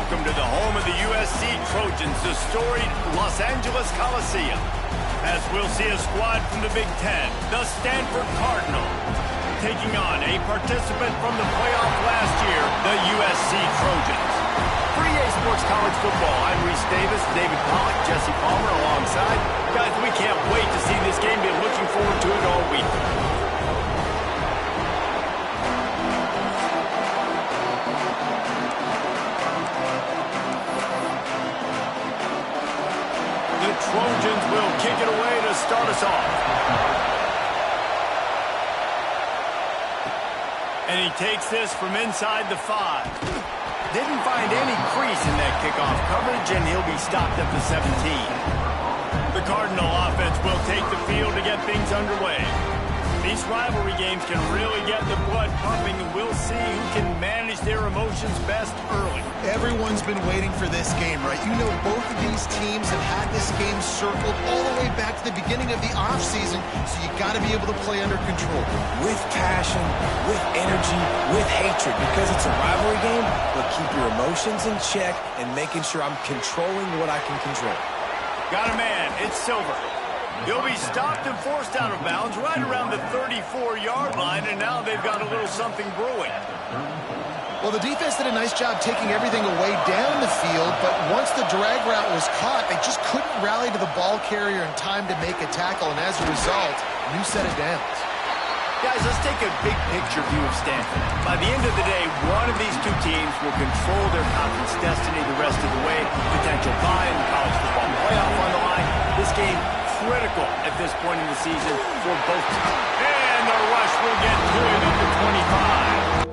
Welcome to the home of the USC Trojans, the storied Los Angeles Coliseum. As we'll see a squad from the Big Ten, the Stanford Cardinal, taking on a participant from the playoff last year, the USC Trojans. For EA Sports College Football, I'm Reese Davis, David Pollack, Jesse Palmer alongside. Guys, we can't wait to see this game. Been looking forward to it all week. The Trojans will kick it away to start us off. And he takes this from inside the 5. Didn't find any crease in that kickoff coverage, and he'll be stopped at the 17. The Cardinal offense will take the field to get things underway. These rivalry games can really get the blood pumping, and we'll see who can manage their emotions best early. Everyone's been waiting for this game, right? You know, both of these teams have had this game circled all the way back to the beginning of the offseason, so you got to be able to play under control. With passion, with energy, with hatred, because it's a rivalry game, but keep your emotions in check and making sure I'm controlling what I can control. Got a man. It's Silver. He'll be stopped and forced out of bounds right around the 34-yard line, and now they've got a little something brewing. Well, the defense did a nice job taking everything away down the field, but once the drag route was caught, they just couldn't rally to the ball carrier in time to make a tackle, and as a result, new set of downs. Guys, let's take a big picture view of Stanford. By the end of the day, one of these two teams will control their conference destiny the rest of the way. Potential bye in the college football playoff on the line. This game critical at this point in the season for both teams. And the rush will get to it at the 25.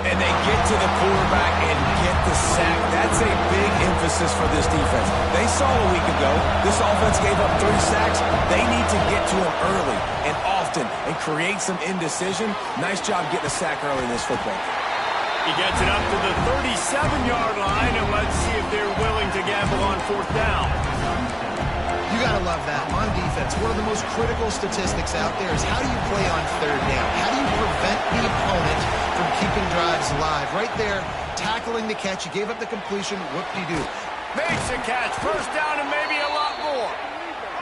And they get to the quarterback and get the sack. That's a big emphasis for this defense. They saw a week ago, this offense gave up 3 sacks. They need to get to him early and often and create some indecision. Nice job getting a sack early in this football game. He gets it up to the 37-yard line, and let's see if they're willing to gamble on 4th down. You got to love that. On defense, one of the most critical statistics out there is how do you play on 3rd down? How do you prevent the opponent from keeping drives alive? Right there, tackling the catch. You gave up the completion. Whoop-de-doo. Makes a catch. 1st down and maybe a lot more.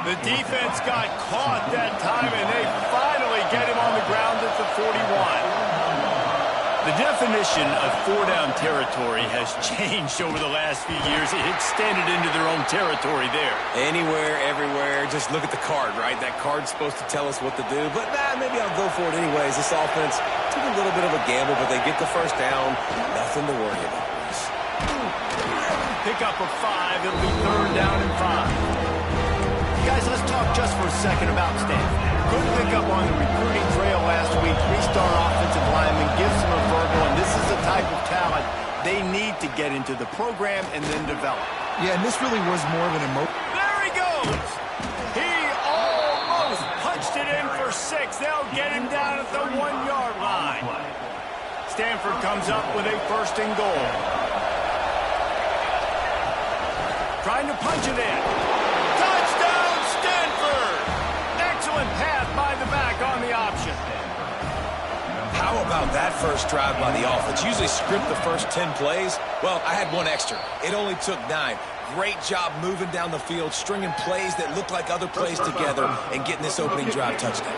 The defense got caught that time, and they finally get him on the ground at the 41. The definition of 4-down territory has changed over the last few years. It extended into their own territory there. Anywhere, everywhere, just look at the card, right? That card's supposed to tell us what to do, but maybe I'll go for it anyways. This offense took a little bit of a gamble, but they get the 1st down. Nothing to worry about. Pick up a 5. It'll be 3rd down and 5. Guys, let's talk just for a second about Stanford. Good pick up on the recruiting trail last week. 3-star offensive lineman gives them a verbal, and this is the type of talent they need to get into the program and then develop. Yeah, and this really was more of an There he goes! He almost punched it in for 6. They'll get him down at the 1-yard line. Stanford comes up with a 1st and goal. Trying to punch it in. Touchdown, Stanford! Excellent pass by the back on the option. How about that first drive by the offense? Usually script the first 10 plays. Well, I had 1 extra. It only took 9. Great job moving down the field, stringing plays that look like other plays together, and getting this opening drive touchdown.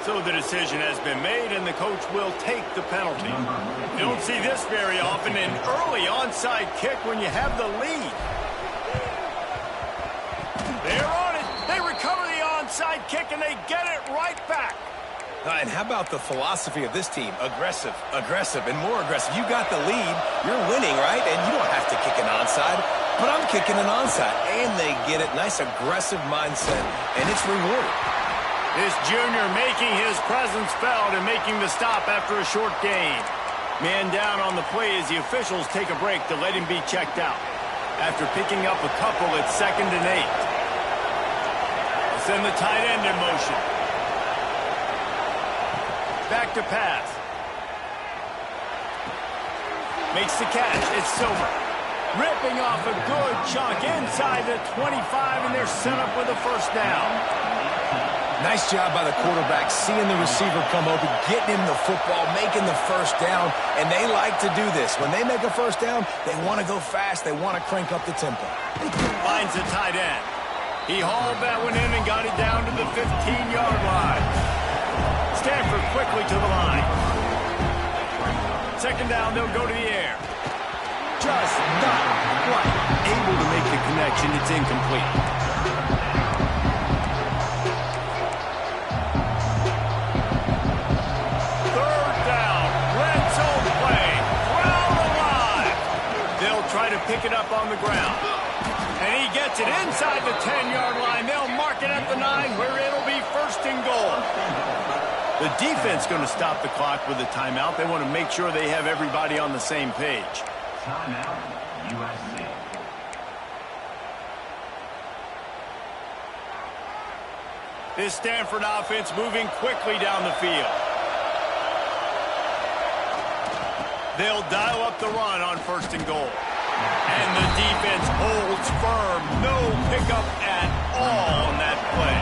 So the decision has been made, and the coach will take the penalty. You don't see this very often, an early onside kick when you have the lead. They're on it. They recover the onside kick, and they get it right back. And how about the philosophy of this team? Aggressive, aggressive, and more aggressive. You got the lead. You're winning, right? And you don't have to kick an onside. But I'm kicking an onside. And they get it. Nice aggressive mindset. And it's rewarded. This junior making his presence felt and making the stop after a short gain. Man down on the play as the officials take a break to let him be checked out. After picking up a couple, it's 2nd and 8. Send the tight end in motion. Back to pass. Makes the catch. It's Silver. Ripping off a good chunk inside the 25, and they're set up with a 1st down. Nice job by the quarterback, seeing the receiver come open, getting him the football, making the first down, and they like to do this. When they make a first down, they want to go fast. They want to crank up the tempo. Finds the tight end. He hauled that one in and got it down to the 15-yard line. Stanford quickly to the line. Second down, they'll go to the air. Just not quite able to make the connection. It's incomplete. Try to pick it up on the ground. And he gets it inside the 10-yard line. They'll mark it at the 9 where it'll be first and goal. The defense going to stop the clock with a timeout. They want to make sure they have everybody on the same page. Timeout, USC. This Stanford offense moving quickly down the field. They'll dial up the run on first and goal. And the defense holds firm. No pickup at all on that play.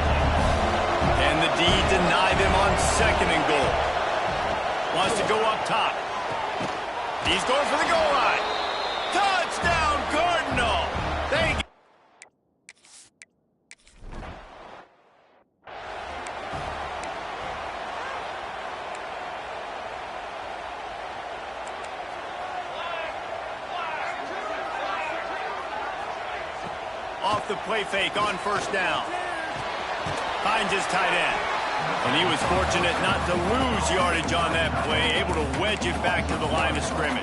And the D deny them on second and goal. Wants to go up top. He's going for the goal line. Touchdown, Cardinal. They off the play fake on first down. Finds his tight end. And he was fortunate not to lose yardage on that play, able to wedge it back to the line of scrimmage.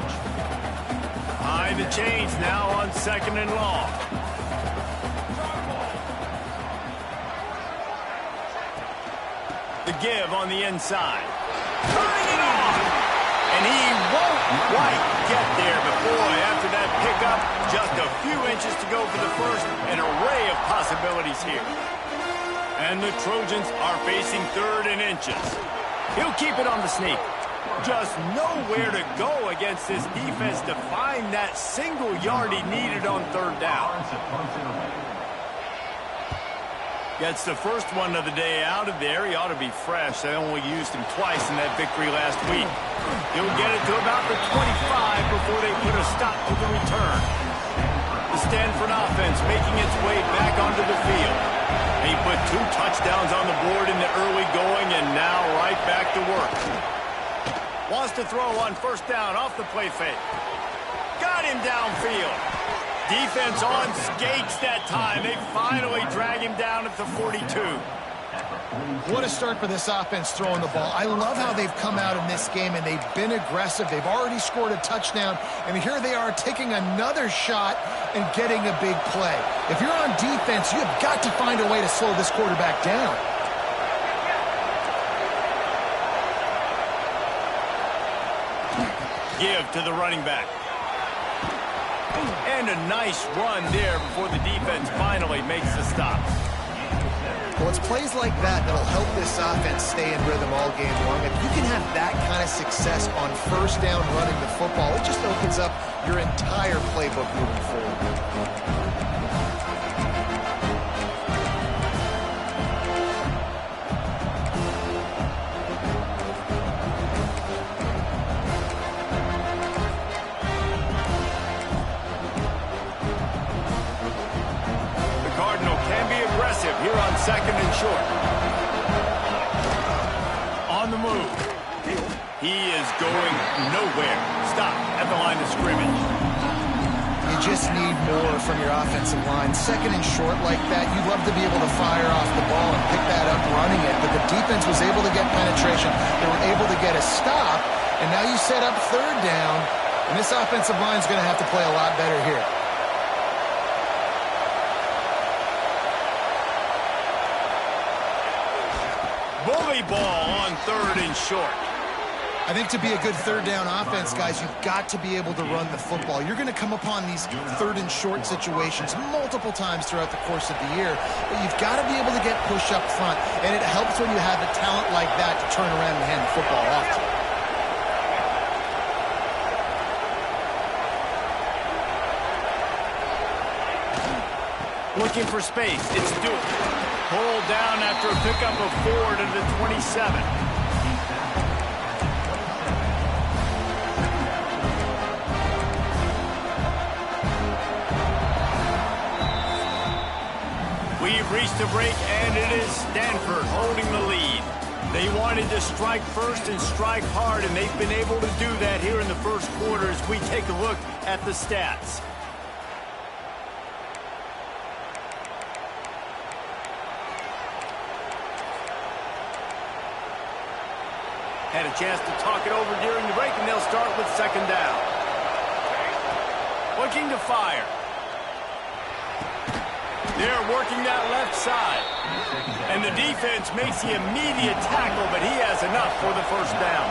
High the chains now on second and long. The give on the inside. Turning it on! And he won't quite get there, but boy, after that pickup, just a few inches to go for the first. An array of possibilities here. And the Trojans are facing third and inches. He'll keep it on the sneak. Just nowhere to go against this defense to find that single yard he needed on third down. Gets the first one of the day out of there. He ought to be fresh. They only used him twice in that victory last week. He'll get it to about the 25 before they put a stop to the return. The Stanford offense making its way back onto the field. He put 2 touchdowns on the board in the early going and now right back to work. Wants to throw on first down off the play fake. Got him downfield. Defense on skates that time. They finally drag him down at the 42. What a start for this offense throwing the ball. I love how they've come out in this game, and they've been aggressive. They've already scored a touchdown, and here they are taking another shot and getting a big play. If you're on defense, you have got to find a way to slow this quarterback down. Give to the running back. And a nice run there before the defense finally makes the stop. Well, it's plays like that that'll help this offense stay in rhythm all game long. If you can have that kind of success on first down running the football, it just opens up your entire playbook moving forward. Here on second and short. On the move. He is going nowhere. Stop at the line of scrimmage. You just need more from your offensive line. Second and short like that, you'd love to be able to fire off the ball and pick that up running it, but the defense was able to get penetration. They were able to get a stop, and now you set up third down, and this offensive line is going to have to play a lot better here. Bully ball on third and short. I think to be a good third down offense, guys, you've got to be able to run the football. You're going to come upon these third and short situations multiple times throughout the course of the year, but you've got to be able to get push up front, and it helps when you have a talent like that to turn around and hand the football off to. Looking for space. It's doable. Pulled down after a pickup of 4 to the 27. We've reached a break, and it is Stanford holding the lead. They wanted to strike first and strike hard, and they've been able to do that here in the first quarter as we take a look at the stats. Had a chance to talk it over during the break, and they'll start with second down. Looking to fire. They're working that left side. And the defense makes the immediate tackle, but he has enough for the first down.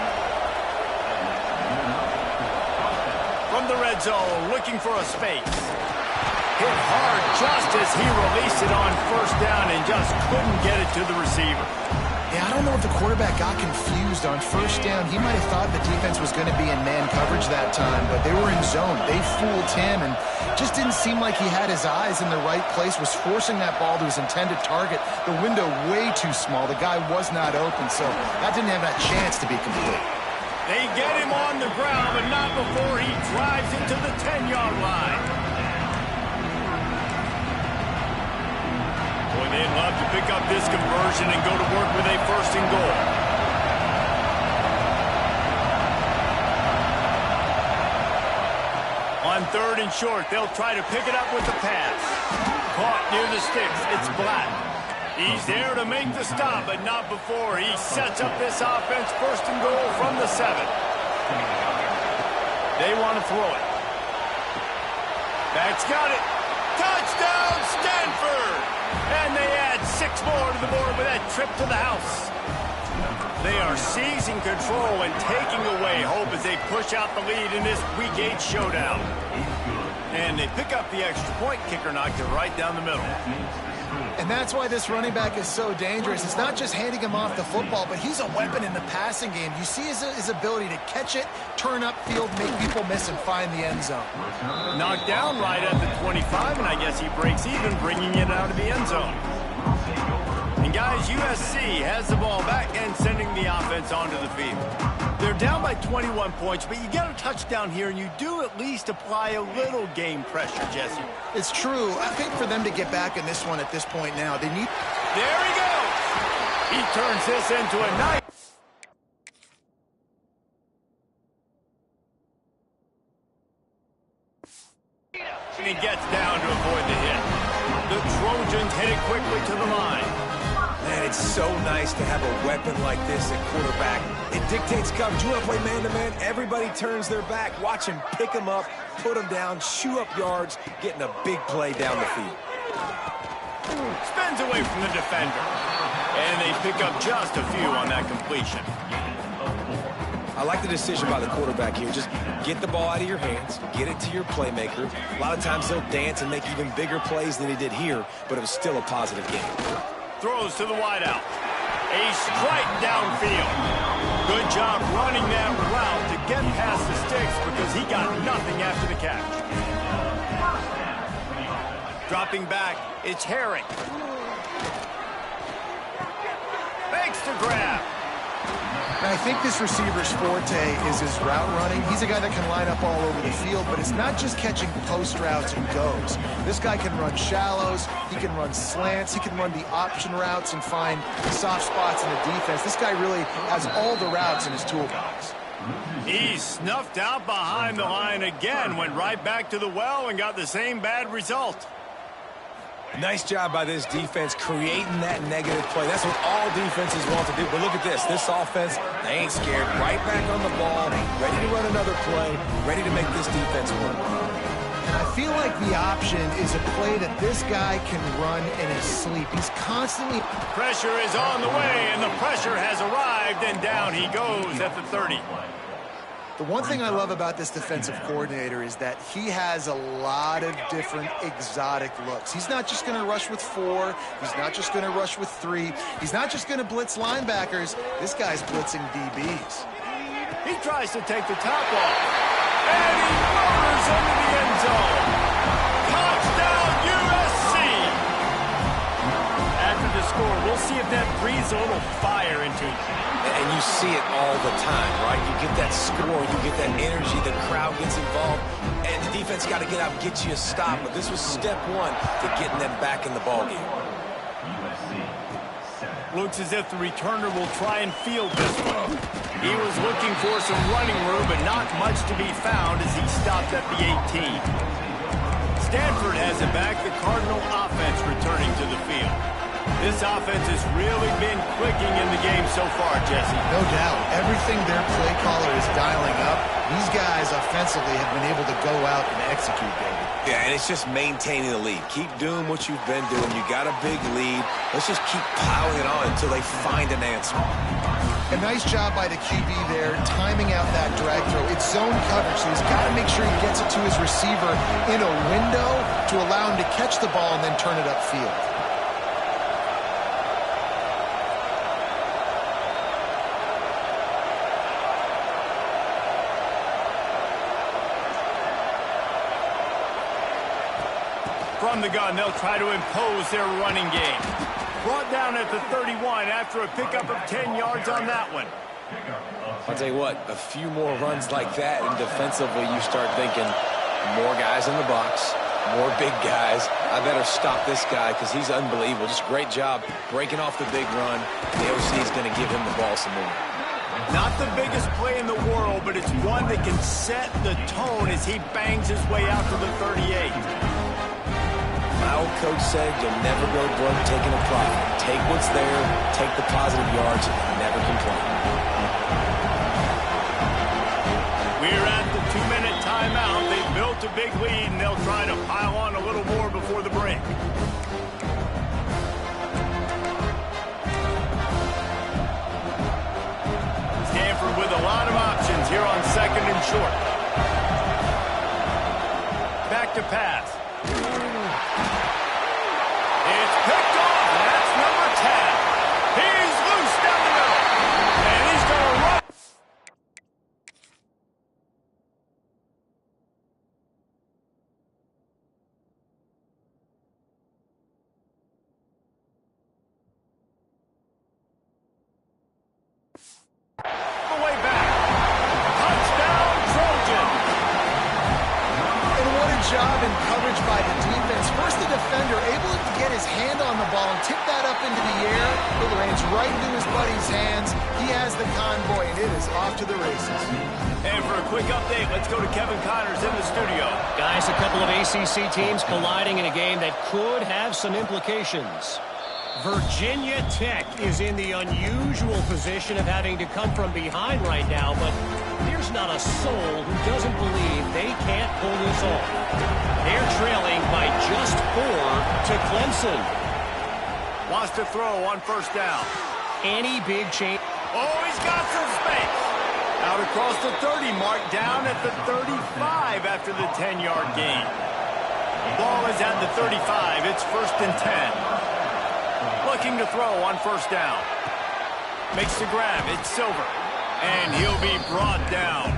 From the red zone, looking for a space. Hit hard just as he released it on first down and just couldn't get it to the receiver. Yeah, I don't know if the quarterback got confused on first down. He might have thought the defense was going to be in man coverage that time, but they were in zone. They fooled him and just didn't seem like he had his eyes in the right place, was forcing that ball to his intended target. The window way too small. The guy was not open, so that didn't have that chance to be complete. They get him on the ground, but not before he drives it to the 10-yard line. They'd love to pick up this conversion and go to work with a first and goal. On third and short, they'll try to pick it up with the pass. Caught near the sticks. It's Black. He's there to make the stop, but not before he sets up this offense first and goal from the 7. They want to throw it. That's got it. Touchdown, Stanford! And they add 6 more to the board with that trip to the house. They are seizing control and taking away hope as they push out the lead in this Week 8 showdown. And they pick up the extra point. Kicker knocked it right down the middle. And that's why this running back is so dangerous. It's not just handing him off the football, but he's a weapon in the passing game. You see his ability to catch it, turn upfield, make people miss, and find the end zone. Knocked down right at the 25, and I guess he breaks even, bringing it out of the end zone. And guys, USC has the ball back and sending the offense onto the field. They're down by 21 points, but you get a touchdown here, and you do at least apply a little game pressure, Jesse. It's true. I think for them to get back in this one at this point now, they need... There he goes! He turns this into a nice... And he gets down to avoid the hit. The Trojans hit it quickly to the line. Man, it's so nice to have a weapon like this at quarterback. It dictates coverage. You want to play man-to-man? Everybody turns their back. Watch him pick him up, put him down, chew up yards, getting a big play down the field. Spins away from the defender. And they pick up just a few on that completion. I like the decision by the quarterback here. Just get the ball out of your hands, get it to your playmaker. A lot of times they'll dance and make even bigger plays than he did here, but it was still a positive game. Throws to the wideout. A strike downfield. Good job running that route to get past the sticks because he got nothing after the catch. Dropping back, it's Herring. Makes the grab. And I think this receiver's forte is his route running. He's a guy that can line up all over the field, but it's not just catching post routes and goes. This guy can run shallows, he can run slants, he can run the option routes and find soft spots in the defense. This guy really has all the routes in his toolbox. He snuffed out behind the line again, went right back to the well and got the same bad result. Nice job by this defense creating that negative play. That's what all defenses want to do. But look at this. This offense, they ain't scared. Right back on the ball, ready to run another play, ready to make this defense work. And I feel like the option is a play that this guy can run in his sleep. He's constantly... Pressure is on the way, and the pressure has arrived, and down he goes at the 30. The one thing I love about this defensive coordinator is that he has a lot of different exotic looks. He's not just going to rush with 4. He's not just going to rush with 3. He's not just going to blitz linebackers. This guy's blitzing DBs. He tries to take the top off. And he motors into the end zone. Touchdown, USC! After the breathes a little fire into them. And you see it all the time, right? You get that score, you get that energy, the crowd gets involved, and the defense got to get out and get you a stop. But this was step one to getting them back in the ballgame. USC, 7. Looks as if the returner will try and field this one. He was looking for some running room, but not much to be found as he stopped at the 18. Stanford has it back, the Cardinal offense returning to the field. This offense has really been clicking in the game so far, Jesse. No doubt. Everything their play caller is dialing up, these guys offensively have been able to go out and execute, David. Yeah, and it's just maintaining the lead. Keep doing what you've been doing. You got a big lead. Let's just keep piling it on until they find an answer. A nice job by the QB there, timing out that drag throw. It's zone coverage, so he's got to make sure he gets it to his receiver in a window to allow him to catch the ball and then turn it upfield. From the gun, they'll try to impose their running game. Brought down at the 31 after a pickup of 10 yards on that one. I'll tell you what, a few more runs like that, and defensively you start thinking more guys in the box, more big guys. I better stop this guy because he's unbelievable. Just great job breaking off the big run. The OC is going to give him the ball some more. Not the biggest play in the world, but it's one that can set the tone as he bangs his way out to the 38. My old coach said you'll never go broke taking a profit. Take what's there, take the positive yards, and never complain. We're at the 2-minute timeout. They've built a big lead, and they'll try to pile on a little more before the break. Stanford with a lot of options here on 2nd and short. Back to pass. It's picked off, and that's number 10. He's loose down the middle, and he's going to run. The way back. Touchdown, Trojan. And what a job in coverage by the defense. First, the defender able to get his hand on the ball and tip that up into the air. It lands right into his buddy's hands. He has the convoy, and it is off to the races. And for a quick update, let's go to Kevin Connors in the studio. Guys, a couple of ACC teams colliding in a game that could have some implications. Virginia Tech is in the unusual position of having to come from behind right now, but there's not a soul who doesn't believe they can't pull this off. They're trailing by just 4 to Clemson. Wants to throw on 1st down. Any big change? Oh, he's got some space. Out across the 30 mark, down at the 35 after the 10-yard gain. Ball is at the 35. It's 1st and 10. Looking to throw on 1st down. Makes the grab. It's Silver. And he'll be brought down.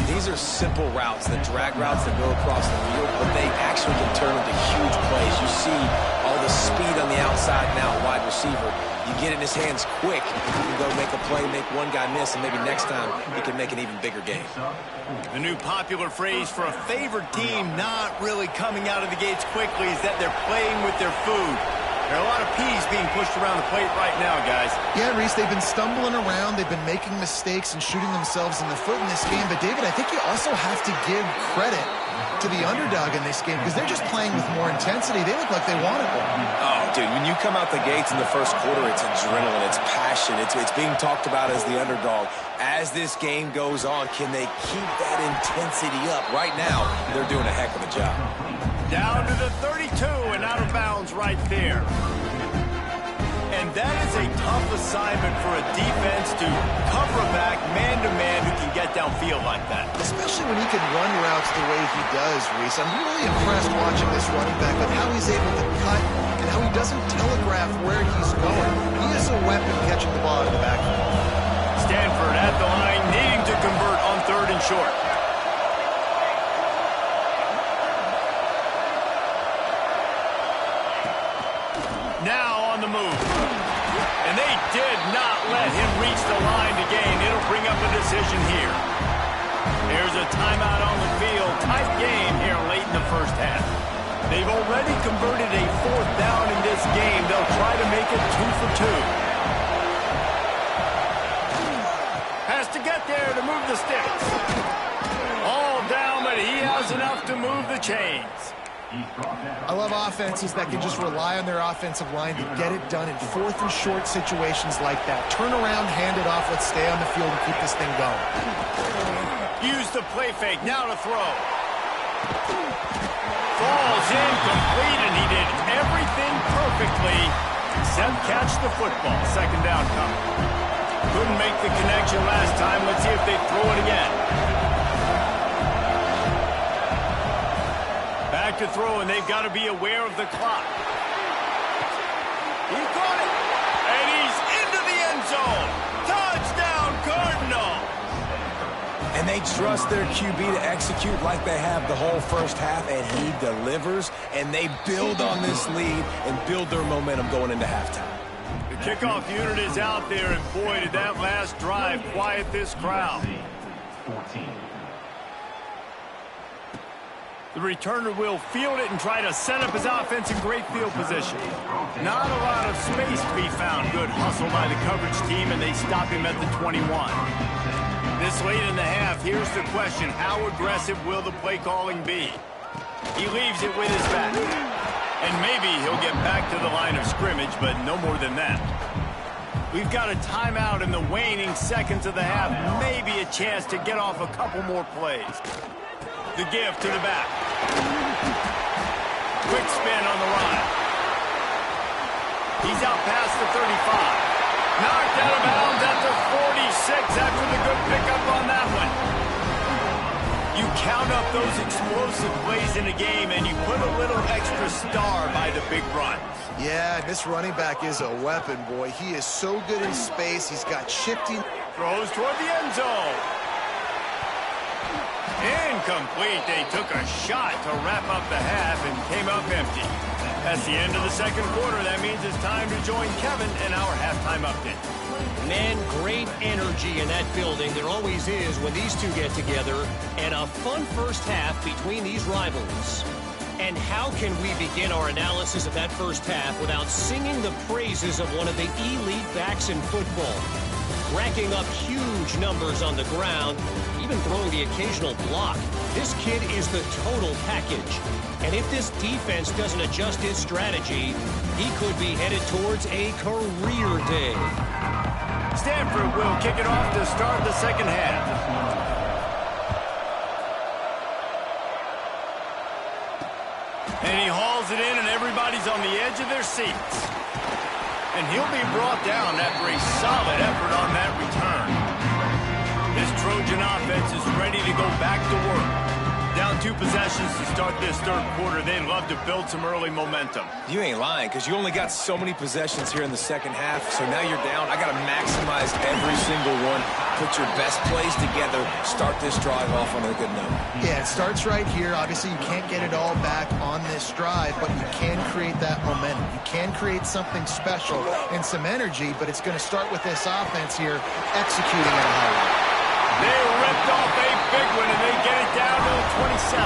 These are simple routes, the drag routes that go across the field, but they actually can turn into huge plays. You see all the speed on the outside now, wide receiver. You get in his hands quick, you can go make a play, make one guy miss, and maybe next time he can make an even bigger game. The new popular phrase for a favored team not really coming out of the gates quickly is that they're playing with their food. There are a lot of peas being pushed around the plate right now, guys. Yeah, Reese, they've been stumbling around. They've been making mistakes and shooting themselves in the foot in this game. But, David, I think you also have to give credit to the underdog in this game because they're just playing with more intensity. They look like they wanted one. Oh, dude, when you come out the gates in the first quarter, it's adrenaline, it's passion, it's being talked about as the underdog. As this game goes on, can they keep that intensity up? Right now, they're doing a heck of a job. Down to the 32 and out of bounds right there. And that is a tough assignment for a defense to cover a back man-to-man who can get downfield like that. Especially when he can run routes the way he does, Reese. I'm really impressed watching this running back with how he's able to cut and how he doesn't telegraph where he's going. He is a weapon catching the ball out of the backfield. Stanford at the line, needing to convert on 3rd and short. Now on the move. And they did not let him reach the line to gain. It'll bring up a decision here. There's a timeout on the field. Tight game here late in the first half. They've already converted a 4th down in this game. They'll try to make it 2 for 2. Has to get there to move the sticks. All down, but he has enough to move the chains. I love offenses that can just rely on their offensive line to get it done in 4th and short situations like that. Turn around, hand it off, let's stay on the field and keep this thing going. Use the play fake, now to throw. Falls incomplete, and he did everything perfectly except catch the football. 2nd down coming. Couldn't make the connection last time. Let's see if they throw it again. Back to throw, and they've got to be aware of the clock. He caught it, and he's into the end zone. Touchdown, Cardinal. And they trust their QB to execute like they have the whole first half, and he delivers, and they build on this lead and build their momentum going into halftime. The kickoff unit is out there, and boy, did that last drive quiet this crowd. 14. The returner will field it and try to set up his offense in great field position. Not a lot of space to be found. Good hustle by the coverage team, and they stop him at the 21. This late in the half, here's the question. How aggressive will the play calling be? He leaves it with his back. And maybe he'll get back to the line of scrimmage, but no more than that. We've got a timeout in the waning seconds of the half. Maybe a chance to get off a couple more plays. The give to the back. Quick spin on the run. He's out past the 35. Knocked out of bounds at the 46 after the good pickup on that one. You count up those explosive plays in a game, and you put a little extra star by the big run. Yeah, this running back is a weapon, boy. He is so good in space. He's got shifting. Throws toward the end zone. Incomplete. They took a shot to wrap up the half and came up empty. That's the end of the second quarter. That means it's time to join Kevin in our halftime update. Man, great energy in that building. There always is when these two get together. And a fun first half between these rivals. And how can we begin our analysis of that first half without singing the praises of one of the elite backs in football? Racking up huge numbers on the ground, even throwing the occasional block. This kid is the total package. And if this defense doesn't adjust his strategy, he could be headed towards a career day. Stanford will kick it off to start the second half. And he hauls it in, and everybody's on the edge of their seats. And he'll be brought down after a solid effort on that return. This Trojan offense is ready to go back to work. Down 2 possessions to start this third quarter. They'd love to build some early momentum. You ain't lying, because you only got so many possessions here in the second half, so now you're down. I got to maximize every single one. Put your best plays together. Start this drive off on a good note. Yeah, it starts right here. Obviously, you can't get it all back on this drive, but you can create that momentum. You can create something special and some energy, but it's going to start with this offense here executing at a high level. They ripped off a big one, and they get it down to the 27.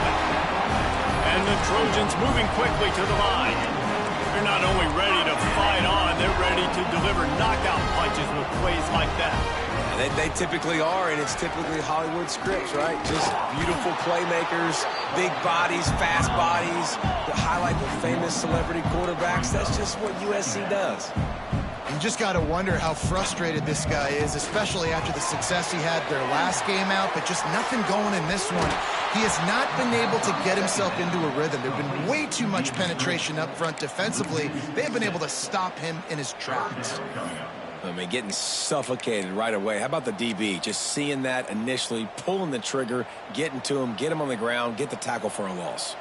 And the Trojans moving quickly to the line. They're not only ready to fight on, they're ready to deliver knockout punches with plays like that. They typically are, and it's typically Hollywood scripts, right? Just beautiful playmakers, big bodies, fast bodies, that highlight the famous celebrity quarterbacks. That's just what USC does. You just got to wonder how frustrated this guy is, especially after the success he had their last game out, but just nothing going in this one. He has not been able to get himself into a rhythm. There's been way too much penetration up front defensively. They have been able to stop him in his tracks. I mean, getting suffocated right away. How about the DB? Just seeing that initially, pulling the trigger, getting to him, get him on the ground, get the tackle for a loss.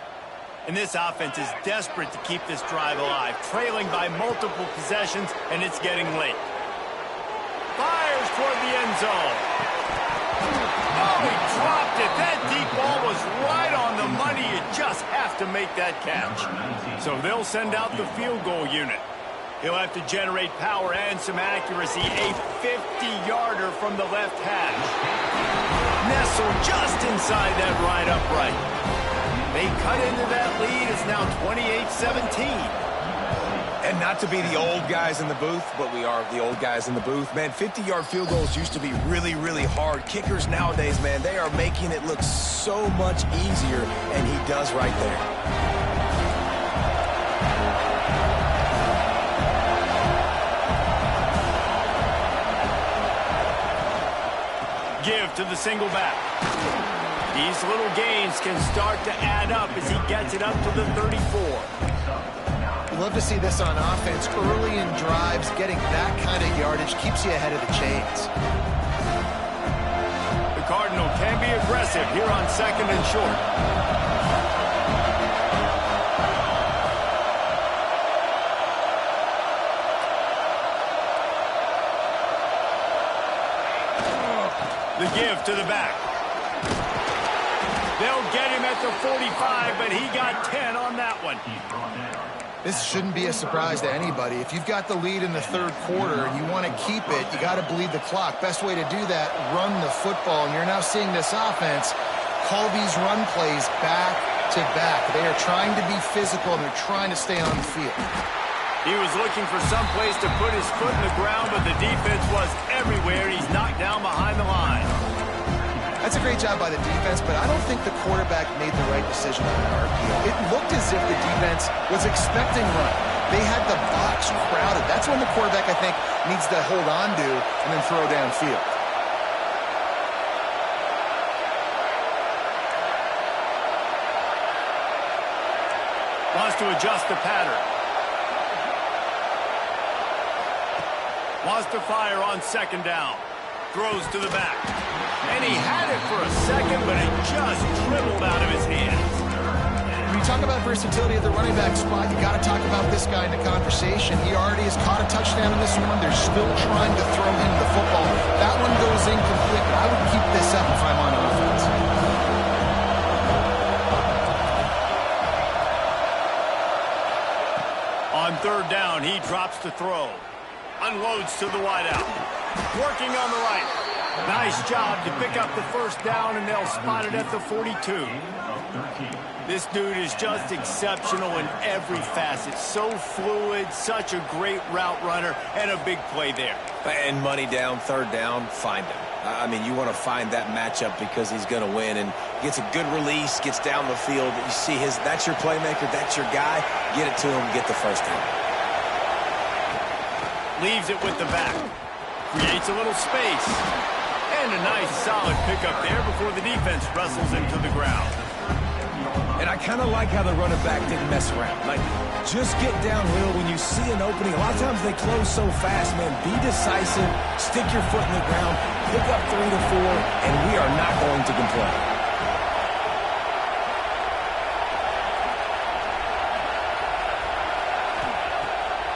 And this offense is desperate to keep this drive alive, trailing by multiple possessions, and it's getting late. Fires toward the end zone. Oh, he dropped it. That deep ball was right on the money. You just have to make that catch. So they'll send out the field goal unit. He'll have to generate power and some accuracy. A 50-yarder from the left hash. Nestled just inside that right upright. They cut into that lead. It's now 28-17. And not to be the old guys in the booth, but we are the old guys in the booth. Man, 50-yard field goals used to be really, really hard. Kickers nowadays, man, they are making it look so much easier, and he does right there. Give to the single back. These little gains can start to add up as he gets it up to the 34. Love to see this on offense. Early in drives, getting that kind of yardage keeps you ahead of the chains. The Cardinal can be aggressive here on 2nd and short. The give to the back. They'll get him at the 45, but he got 10 on that one. This shouldn't be a surprise to anybody. If you've got the lead in the 3rd quarter and you want to keep it, you got to bleed the clock. Best way to do that, run the football. And you're now seeing this offense call these run plays back to back. They are trying to be physical, and they're trying to stay on the field. He was looking for some place to put his foot in the ground, but the defense was everywhere. He's knocked down behind the line. That's a great job by the defense, but I don't think the quarterback made the right decision on that RPO. It looked as if the defense was expecting run. They had the box crowded. That's when the quarterback, I think, needs to hold on to and then throw downfield. Wants to adjust the pattern. Wants to fire on 2nd down. Throws to the back. And he had it for a second, but it just dribbled out of his hands. When you talk about versatility at the running back spot, you got to talk about this guy in the conversation. He already has caught a touchdown in this one. They're still trying to throw him the football. That one goes incomplete, but I would keep this up if I'm on offense. On 3rd down, he drops to throw. Unloads to the wideout. Working on the right. Nice job to pick up the 1st down, and they'll spot it at the 42. This dude is just exceptional in every facet. So fluid, such a great route runner, and a big play there. And money down, 3rd down, find him. I mean, you want to find that matchup because he's going to win, and gets a good release, gets down the field. You see that's your playmaker, that's your guy. Get it to him, get the 1st down. Leaves it with the back. Creates a little space. And a nice solid pickup there before the defense wrestles him to the ground. And I kind of like how the running back didn't mess around. Like, just get downhill when you see an opening. A lot of times they close so fast, man. Be decisive, stick your foot in the ground, pick up 3 to 4, and we are not going to complain.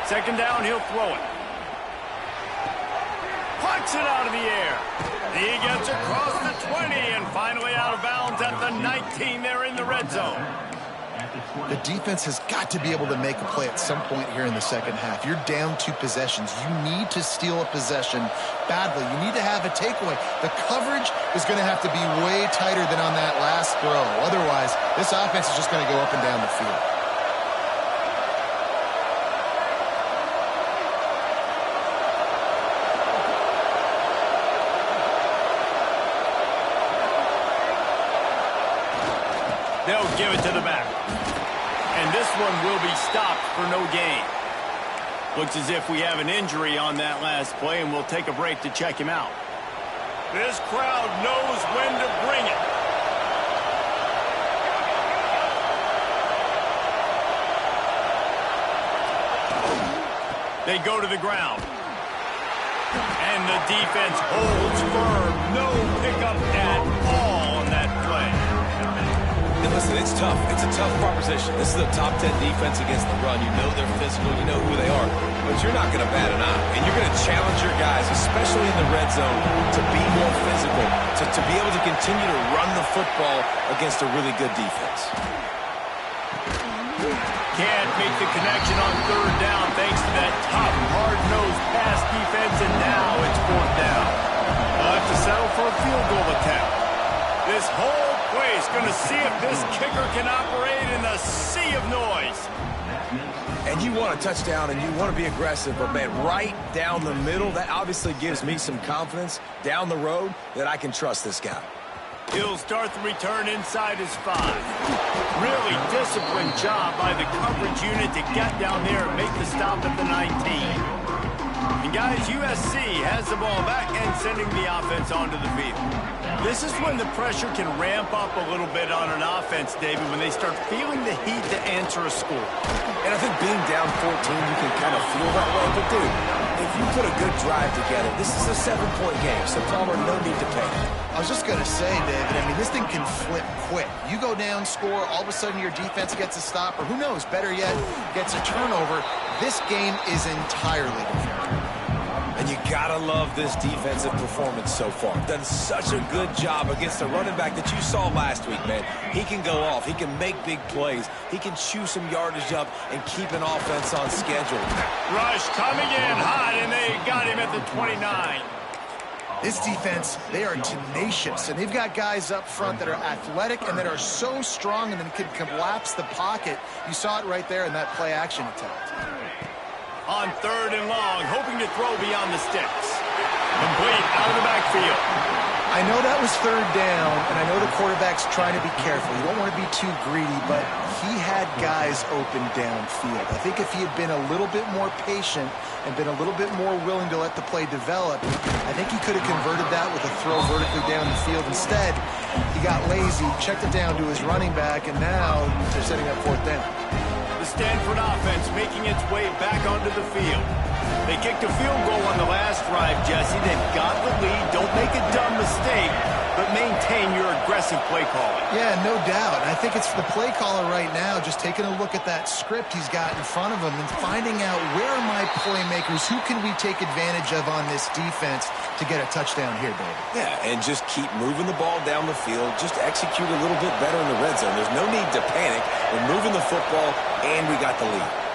Second down, he'll throw it. Pucks it out of the air. He gets across the 20 and finally out of bounds at the 19. They're in the red zone. The defense has got to be able to make a play at some point here in the 2nd half. You're down 2 possessions. You need to steal a possession badly. You need to have a takeaway. The coverage is going to have to be way tighter than on that last throw. Otherwise, this offense is just going to go up and down the field. They'll give it to the back. And this one will be stopped for no gain. Looks as if we have an injury on that last play, and we'll take a break to check him out. This crowd knows when to bring it. They go to the ground. And the defense holds firm. No pickup at all on that play. And listen, it's tough. It's a tough proposition. This is a top 10 defense against the run. You know they're physical. You know who they are. But you're not going to bat an eye. And you're going to challenge your guys, especially in the red zone, to be more physical, to be able to continue to run the football against a really good defense. Can't make the connection on 3rd down thanks to that top This whole place going to see if this kicker can operate in a sea of noise. And you want a touchdown and you want to be aggressive, but, man, right down the middle, that obviously gives me some confidence down the road that I can trust this guy. He'll start the return inside his 5. Really disciplined job by the coverage unit to get down there and make the stop at the 19. And, guys, USC has the ball back and sending the offense onto the field. This is when the pressure can ramp up a little bit on an offense, David, when they start feeling the heat to answer a score. And I think being down 14, you can kind of feel that way. But, dude, if you put a good drive together, this is a 7-point game, so Palmer, no need to panic. I was just going to say, David, I mean, this thing can flip quick. You go down, score, all of a sudden your defense gets a stop, or who knows, better yet, gets a turnover. This game is entirely different. And you gotta love this defensive performance so far. Done such a good job against the running back that you saw last week, man. He can go off. He can make big plays. He can chew some yardage up and keep an offense on schedule. Rush coming in hot, and they got him at the 29. This defense, they are tenacious, and they've got guys up front that are athletic and that are so strong and then can collapse the pocket. You saw it right there in that play-action attempt. On 3rd and long, hoping to throw beyond the sticks. Complete out of the backfield. I know that was 3rd down, and I know the quarterback's trying to be careful. You don't want to be too greedy, but he had guys open downfield. I think if he had been a little bit more patient and been a little bit more willing to let the play develop, I think he could have converted that with a throw vertically down the field. Instead, he got lazy, checked it down to his running back, and now they're setting up 4th down. The Stanford offense making its way back onto the field. They kicked a field goal on the last drive, Jesse. They've got the lead. Don't make a dumb mistake, but maintain your aggressive play calling. Yeah, no doubt. I think it's the play caller right now just taking a look at that script he's got in front of him and finding out where are my playmakers, who can we take advantage of on this defense to get a touchdown here, David. Yeah, and just keep moving the ball down the field. Just execute a little bit better in the red zone. There's no need to panic. We're moving the football, and we got the lead.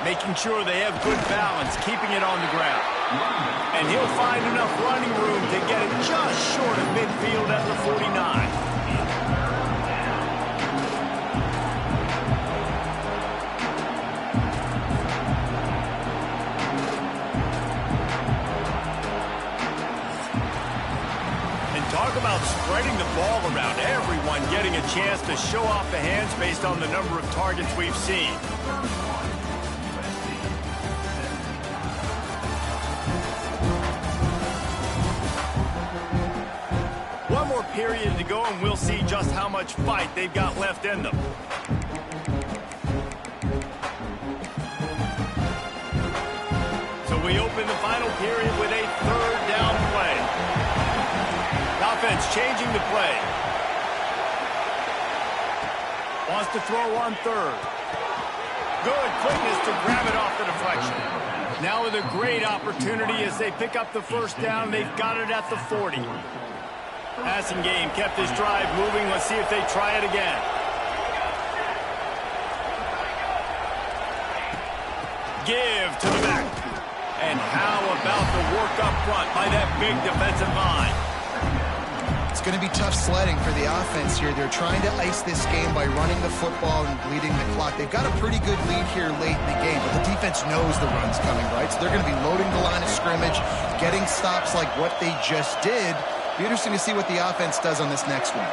Making sure they have good balance, keeping it on the ground. And he'll find enough running room to get it just short of midfield at the 49. And talk about spreading the ball around. Everyone getting a chance to show off the hands based on the number of targets we've seen. One more period to go, and we'll see just how much fight they've got left in them. So we open the final period with a 3rd down play. Offense changing the play. Wants to throw on 3rd. Good quickness to grab it off the deflection. Now with a great opportunity as they pick up the 1st down. They've got it at the 40. Passing game kept this drive moving. Let's see if they try it again. Give to the back. And how about the work up front by that big defensive line? It's going to be tough sledding for the offense here. They're trying to ice this game by running the football and bleeding the clock. They've got a pretty good lead here late in the game, but the defense knows the run's coming, right? So they're going to be loading the line of scrimmage, getting stops like what they just did. Be interesting to see what the offense does on this next one.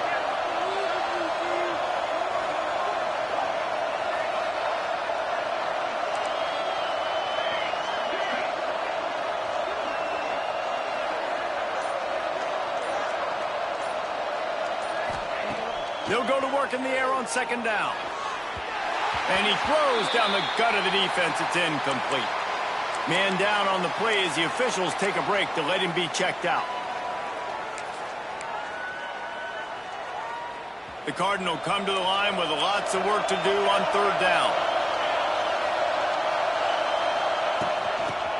They'll go to work in the air on 2nd down. And he throws down the gut of the defense. It's incomplete. Man down on the play as the officials take a break to let him be checked out. The Cardinal come to the line with lots of work to do on 3rd down.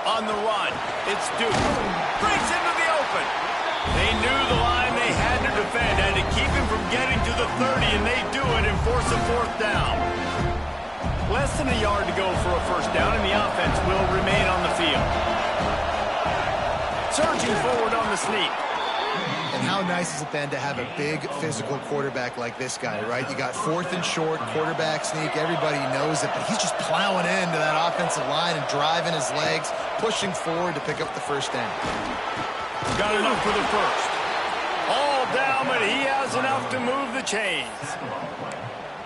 On the run, it's Duke. Breaks into the open. They knew the line they had to defend and to keep him from getting to the 30, and they do it and force a 4th down. Less than a yard to go for a 1st down, and the offense will remain on the field. Surging forward on the sneak. And how nice is it then to have a big physical quarterback like this guy, right? You got 4th and short, quarterback sneak. Everybody knows it, but he's just plowing into that offensive line and driving his legs, pushing forward to pick up the first down. Got enough for the first. All down, but he has enough to move the chains.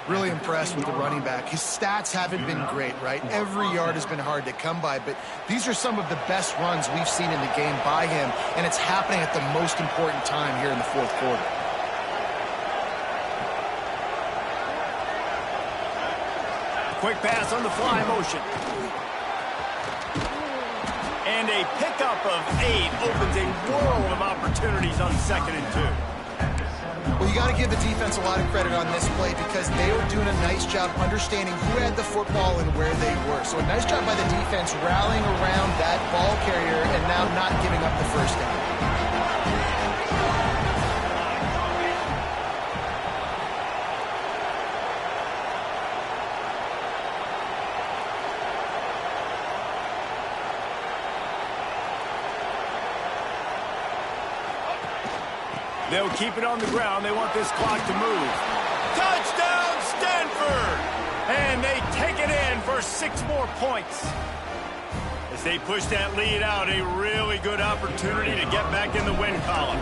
Really impressed with the running back. His stats haven't been great, right? Every yard has been hard to come by, but these are some of the best runs we've seen in the game by him, and it's happening at the most important time here in the 4th quarter. Quick pass on the fly motion. And a pickup of 8 opens a world of opportunities on 2nd and 2. Well, you got to give the defense a lot of credit on this play because they were doing a nice job understanding who had the football and where they were. So a nice job by the defense rallying around that ball carrier and now not giving up the first down. They'll keep it on the ground. They want this clock to move. Touchdown, Stanford! And they take it in for 6 more points. As they push that lead out, a really good opportunity to get back in the win column.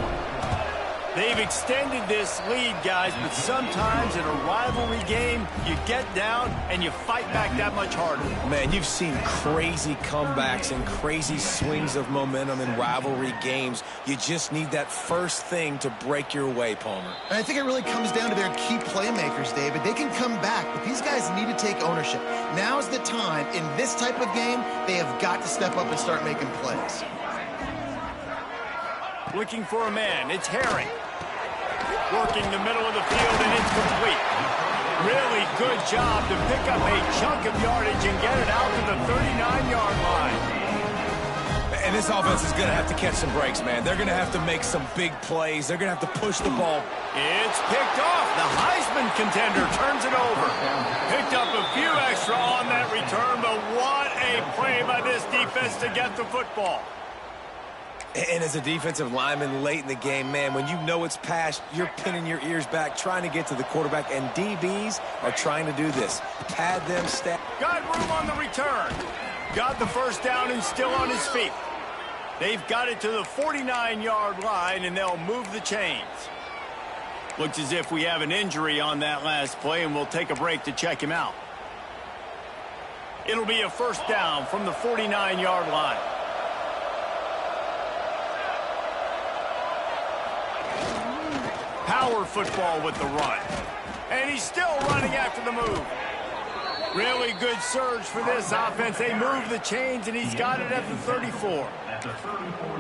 They've extended this lead, guys, but sometimes in a rivalry game, you get down and you fight back that much harder. Man, you've seen crazy comebacks and crazy swings of momentum in rivalry games. You just need that first thing to break your way, Palmer. And I think it really comes down to their key playmakers, David. They can come back, but these guys need to take ownership. Now's the time. In this type of game, they have got to step up and start making plays. Looking for a man. It's Herring. Working the middle of the field, and it's complete. Really good job to pick up a chunk of yardage and get it out to the 39-yard line. And this offense is going to have to catch some breaks, man. They're going to have to make some big plays. They're going to have to push the ball. It's picked off. The Heisman contender turns it over. Picked up a few extra on that return, but what a play by this defense to get the football. And as a defensive lineman late in the game, man, when you know it's passed, you're pinning your ears back, trying to get to the quarterback, and DBs are trying to do this. Pad them, Got room on the return. Got the first down and still on his feet. They've got it to the 49-yard line, and they'll move the chains. Looks as if we have an injury on that last play, and we'll take a break to check him out. It'll be a first down from the 49-yard line. Power football with the run. And he's still running after the move. Really good surge for this offense. They move the chains, and he's got it at the 34.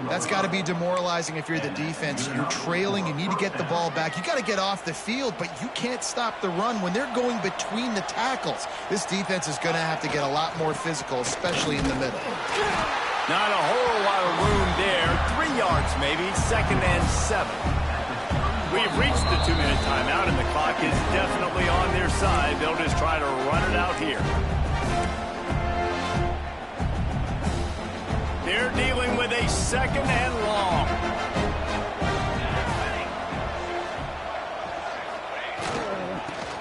That's got to be demoralizing if you're the defense. You're trailing. You need to get the ball back. You got to get off the field, but you can't stop the run when they're going between the tackles. This defense is going to have to get a lot more physical, especially in the middle. Not a whole lot of room there. 3 yards maybe. 2nd and 7. We've reached the 2-minute timeout, and the clock is definitely on their side. They'll just try to run it out here. They're dealing with a 2nd and long.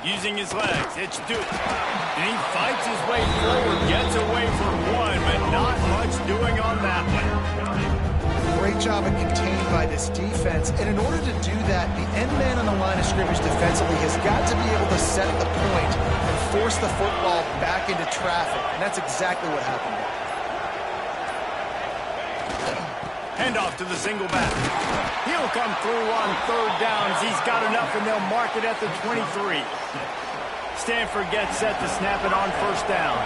Using his legs, it's Duke. And he fights his way forward, gets away from one, but not much doing on that one. Great job of contained by this defense. And in order to do that, the end man on the line of scrimmage defensively has got to be able to set the point and force the football back into traffic. And that's exactly what happened there. Handoff to the single back. He'll come through on 3rd downs. He's got enough, and they'll mark it at the 23. Stanford gets set to snap it on 1st down.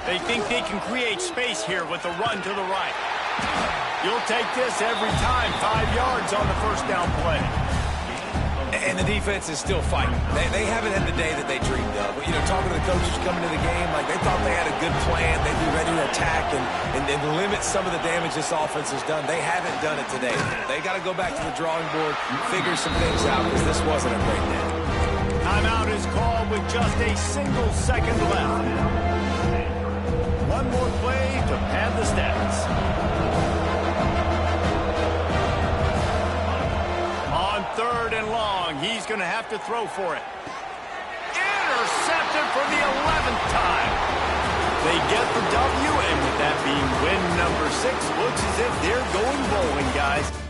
They think they can create space here with the run to the right. You'll take this every time. 5 yards on the 1st down play. And the defense is still fighting. They haven't had the day that they dreamed of. You know, talking to the coaches coming to the game, like they thought they had a good plan. They'd be ready to attack and limit some of the damage this offense has done. They haven't done it today. They got to go back to the drawing board, figure some things out, because this wasn't a great day. Timeout is called with just a single second left. one more play to pad the stats. On 3rd and long, he's going to have to throw for it. Intercepted for the 11th time. They get the W, and with that being win number 6, looks as if they're going bowling, guys.